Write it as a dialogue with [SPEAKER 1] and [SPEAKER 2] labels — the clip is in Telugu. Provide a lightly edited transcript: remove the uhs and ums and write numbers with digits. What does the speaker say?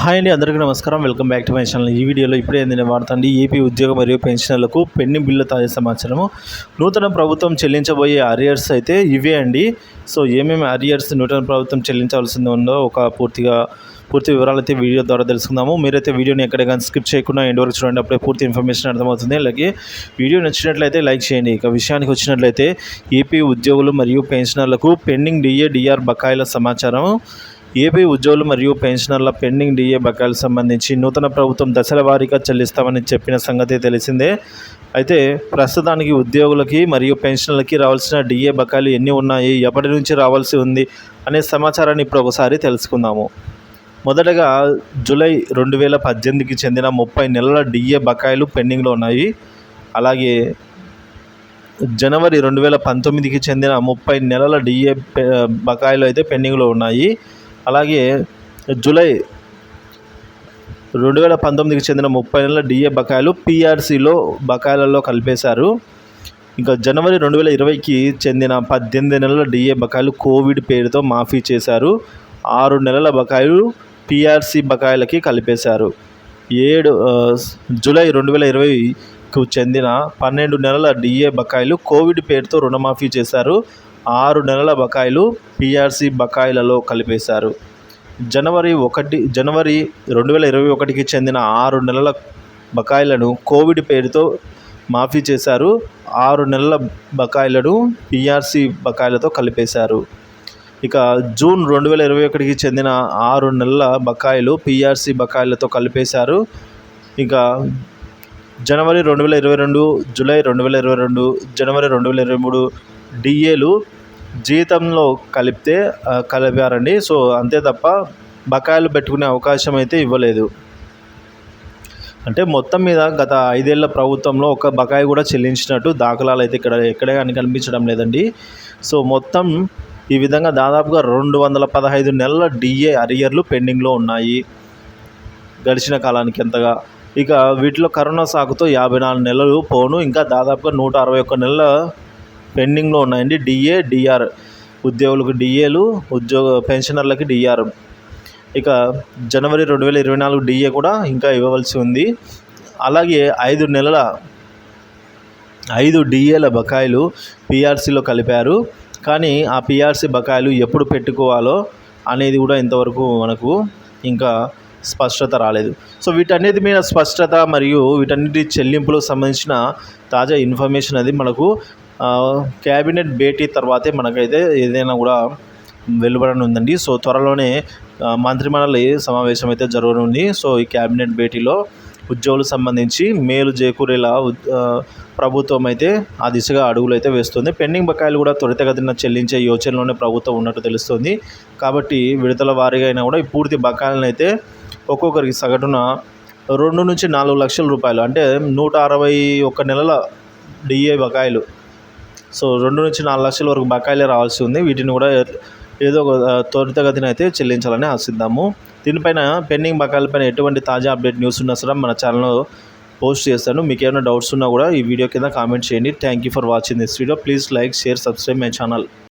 [SPEAKER 1] హాయ్ అండి, అందరికీ నమస్కారం. Welcome back to my channel. ఈ వీడియోలో ఇప్పుడే ఏంటంటే వాడుతండి ఏపీ ఉద్యోగ మరియు పెన్షనర్లకు పెండింగ్ బిల్లు తాజా సమాచారము. నూతన ప్రభుత్వం చెల్లించబోయే అరియర్స్ అయితే ఇవే అండి. సో ఏమేమి అరియర్స్ నూతన ప్రభుత్వం చెల్లించాల్సింది ఉందో పూర్తి వివరాలు అయితే వీడియో ద్వారా తెలుసుకుందాము. మీరైతే వీడియోని ఎక్కడైనా స్కిప్ చేయకుండా ఎండ్ వరకు చూడండి, అప్పుడే పూర్తి ఇన్ఫర్మేషన్ అర్థమవుతుంది. అలాగే వీడియో నచ్చినట్లయితే లైక్ చేయండి. ఇక విషయానికి వచ్చినట్లయితే ఏపీ ఉద్యోగులు మరియు పెన్షనర్లకు పెండింగ్ డిఆర్ బకాయిల సమాచారం. ఏపీ ఉద్యోగులు మరియు పెన్షనర్ల పెండింగ్ డిఏ బకాయిలకు సంబంధించి నూతన ప్రభుత్వం దశల వారీగా చెల్లిస్తామని చెప్పిన సంగతి తెలిసిందే. అయితే ప్రస్తుతానికి ఉద్యోగులకి మరియు పెన్షనర్లకి రావాల్సిన డిఏ బకాయిలు ఎన్ని ఉన్నాయి, ఎప్పటి నుంచి రావాల్సి ఉంది అనే సమాచారాన్ని ఇప్పుడు ఒకసారి తెలుసుకుందాము. మొదటగా జూలై 2018కి చెందిన 30 నెలల డిఏ బకాయిలు పెండింగ్లో ఉన్నాయి. అలాగే జనవరి 2019కి చెందిన 30 నెలల డిఏ బకాయిలు అయితే పెండింగ్లో ఉన్నాయి. అలాగే జూలై 2019కి చెందిన 30 నెలల డిఏ బకాయిలు పీఆర్సీలో బకాయిలలో కలిపేశారు. ఇంకా జనవరి 2020కి చెందిన 18 నెలల డిఏ బకాయిలు కోవిడ్ పేరుతో మాఫీ చేశారు. 6 నెలల బకాయిలు పీఆర్సీ బకాయిలకి కలిపేశారు. జూలై 2020కు చెందిన 12 నెలల డిఏ బకాయిలు కోవిడ్ పేరుతో రుణమాఫీ చేశారు. 6 నెలల బకాయిలు పీఆర్సీ బకాయిలలో కలిపేశారు. జనవరి 2021కి చెందిన 6 నెలల బకాయిలను కోవిడ్ పేరుతో మాఫీ చేశారు. 6 నెలల బకాయిలను పీఆర్సీ బకాయిలతో కలిపేశారు. ఇక జూన్ 2021కి చెందిన 6 నెలల బకాయిలు పీఆర్సీ బకాయిలతో కలిపేశారు. ఇక జనవరి 2022, జూలై 2022, జనవరి 2023 డిఏలు జీతంలో కలిపారండి. సో అంతే తప్ప బకాయిలు పెట్టుకునే అవకాశం అయితే ఇవ్వలేదు. అంటే మొత్తం మీద గత 5 ఏళ్ల ప్రభుత్వంలో ఒక బకాయి కూడా చెల్లించినట్టు దాఖలాలు అయితే ఎక్కడే కానీ కనిపించడం లేదండి. సో మొత్తం ఈ విధంగా దాదాపుగా 215 నెలల డిఏ అరియర్లు పెండింగ్లో ఉన్నాయి గడిచిన కాలానికి ఎంతగా. ఇక వీటిలో కరోనా సాకుతో 54 నెలలు పోను ఇంకా దాదాపుగా 161 నెలల పెండింగ్లో ఉన్నాయండి. డిఆర్ ఉద్యోగులకు డిఏలు, పెన్షనర్లకి డిఆర్. ఇక జనవరి 2024 డిఏ కూడా ఇంకా ఇవ్వవలసి ఉంది. అలాగే 5 డిఏల బకాయిలు పీఆర్సీలో కలిపారు. కానీ ఆ పీఆర్సీ బకాయిలు ఎప్పుడు పెట్టుకోవాలో అనేది కూడా ఇంతవరకు మనకు ఇంకా స్పష్టత రాలేదు. సో వీటన్నిటి మీద స్పష్టత మరియు వీటన్నిటి చెల్లింపులకు సంబంధించిన తాజా ఇన్ఫర్మేషన్ అది మనకు క్యాబినెట్ భేటీ తర్వాతే మనకైతే ఏదైనా కూడా వెలువడనుందండి. సో త్వరలోనే మంత్రిమండలి సమావేశం అయితే జరగనుంది. సో ఈ క్యాబినెట్ భేటీలో ఉద్యోగులకు సంబంధించి మేలు చేకూరేలా ప్రభుత్వం అయితే ఆ దిశగా అడుగులు అయితే వేస్తుంది. పెండింగ్ బకాయిలు కూడా త్వరితగతిన చెల్లించే యోచనలోనే ప్రభుత్వం ఉన్నట్టు తెలుస్తుంది. కాబట్టి విడతల వారీగా అయినా కూడా ఈ పూర్తి బకాయిలను అయితే ఒక్కొక్కరికి సగటున 2 నుంచి 4 లక్షల రూపాయలు, అంటే 161 నెలల డిఏ బకాయిలు. సో 2 నుంచి 4 లక్షల వరకు బకాయిలే రావాల్సి ఉంది. వీటిని కూడా ఏదో ఒక త్వరితగతిన అయితే చెల్లించాలని ఆశిద్దాము. దీనిపైన పెండింగ్ బకాయిలపైన ఎటువంటి తాజా అప్డేట్ న్యూస్ ఉన్నా సరే మన ఛానల్లో పోస్ట్ చేస్తాను. మీకు ఏమైనా డౌట్స్ ఉన్నా కూడా ఈ వీడియో కింద కామెంట్ చేయండి. Thank you for watching this video. Please like, share, subscribe my channel.